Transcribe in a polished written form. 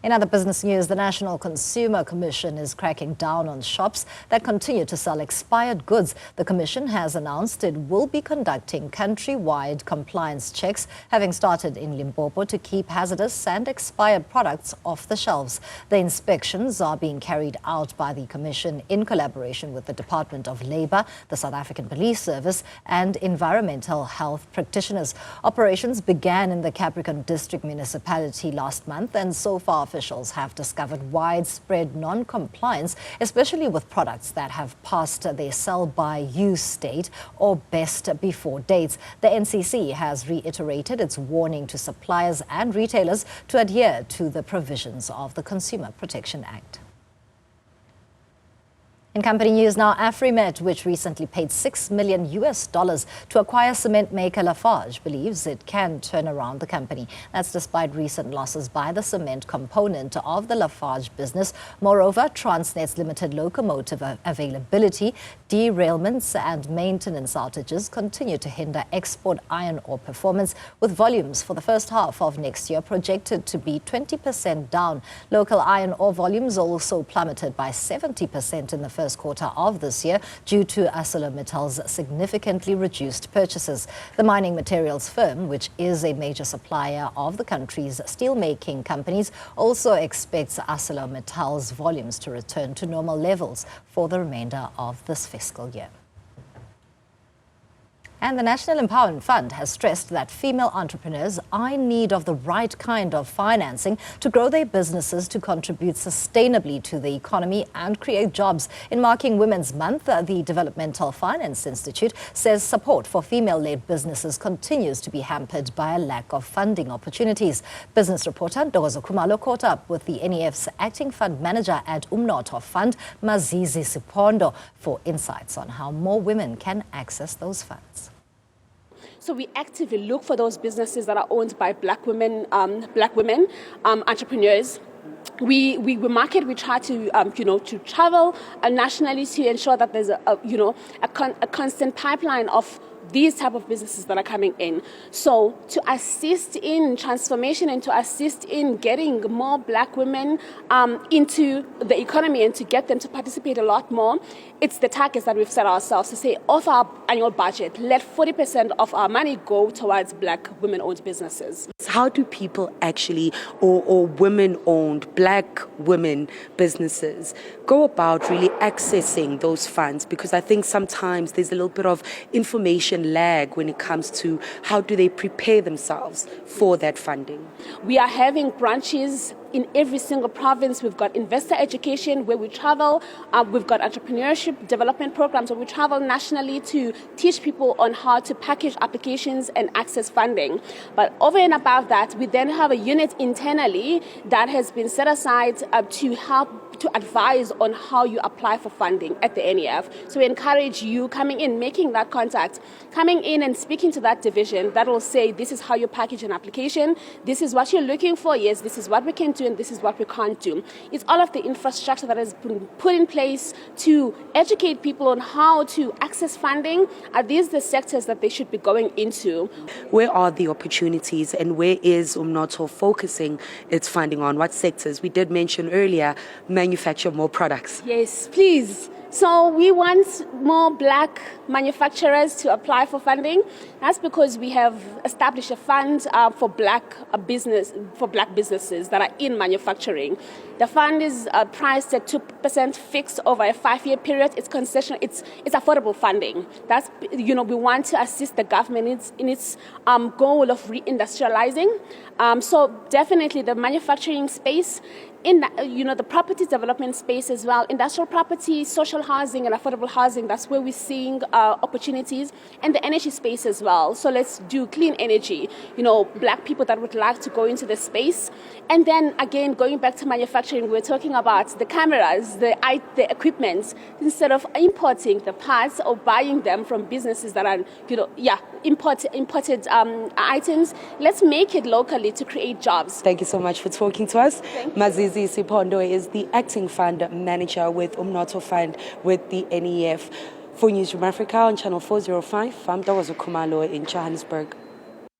In other business news, the National Consumer Commission is cracking down on shops that continue to sell expired goods. The Commission has announced it will be conducting countrywide compliance checks, having started in Limpopo to keep hazardous and expired products off the shelves. The inspections are being carried out by the Commission in collaboration with the Department of Labour, the South African Police Service and environmental health practitioners. Operations began in the Capricorn District Municipality last month, and so far officials have discovered widespread non-compliance, especially with products that have passed their sell-by-use state or best before dates. The NCC has reiterated its warning to suppliers and retailers to adhere to the provisions of the Consumer Protection Act. In company news now, Afrimet, which recently paid $6 million to acquire cement maker Lafarge, believes it can turn around the company. That's despite recent losses by the cement component of the Lafarge business. Moreover, Transnet's limited locomotive availability, derailments and maintenance outages continue to hinder export iron ore performance, with volumes for the first half of next year projected to be 20% down. Local iron ore volumes also plummeted by 70% in the first quarter of this year due to ArcelorMittal's significantly reduced purchases. The mining materials firm, which is a major supplier of the country's steel-making companies, also expects ArcelorMittal's volumes to return to normal levels for the remainder of this fiscal year. And the National Empowerment Fund has stressed that female entrepreneurs are in need of the right kind of financing to grow their businesses, to contribute sustainably to the economy and create jobs. In marking Women's Month, the Developmental Finance Institute says support for female-led businesses continues to be hampered by a lack of funding opportunities. Business reporter Ntokozo Khumalo caught up with the NEF's acting fund manager at Umnotho Fund Mazizi Siphondo for insights on how more women can access those funds. So we actively look for those businesses that are owned by black women entrepreneurs. We market. We try to to travel nationally to ensure that there's a constant pipeline of these type of businesses that are coming in. So to assist in transformation and to assist in getting more black women into the economy and to get them to participate a lot more, it's the targets that we've set ourselves to say, of our annual budget, let 40% of our money go towards black women-owned businesses. How do people actually, or women-owned, black women businesses, go about really accessing those funds? Because I think sometimes there's a little bit of information lag when it comes to how do they prepare themselves for that funding. We are having branches in every single province. We've got investor education where we travel. We've got entrepreneurship development programs where we travel nationally to teach people on how to package applications and access funding. But over and above that, we then have a unit internally that has been set aside to help to advise on how you apply for funding at the NEF. So we encourage you coming in, making that contact, coming in and speaking to that division that will say, this is how you package an application, this is what you're looking for, yes, this is what we can do and this is what we can't do. It's all of the infrastructure that has been put in place to educate people on how to access funding. Are these the sectors that they should be going into? Where are the opportunities and where is Umnotho focusing its funding on? What sectors? We did mention earlier, manufacture more products. Yes, please. So we want more black manufacturers to apply for funding. That's because we have established a fund for black businesses that are in manufacturing. The fund is priced at 2% fixed over a 5-year period. It's concession. It's affordable funding. That's we want to assist the government in its goal of reindustrializing. So definitely the manufacturing space, in the property development space as well, industrial property, social housing and affordable housing, that's where we're seeing opportunities, and the energy space as well. So let's do clean energy, black people that would like to go into the space. And then again, going back to manufacturing, we're talking about the cameras, the equipment, instead of importing the parts or buying them from businesses that are, imported items. Let's make it locally to create jobs. Thank you so much for talking to us. Mazizi Siphondo is the acting fund manager with Umnotho Fund with the NEF. For Newzroom Afrika on Channel 405, I'm Ntokozo Khumalo in Johannesburg.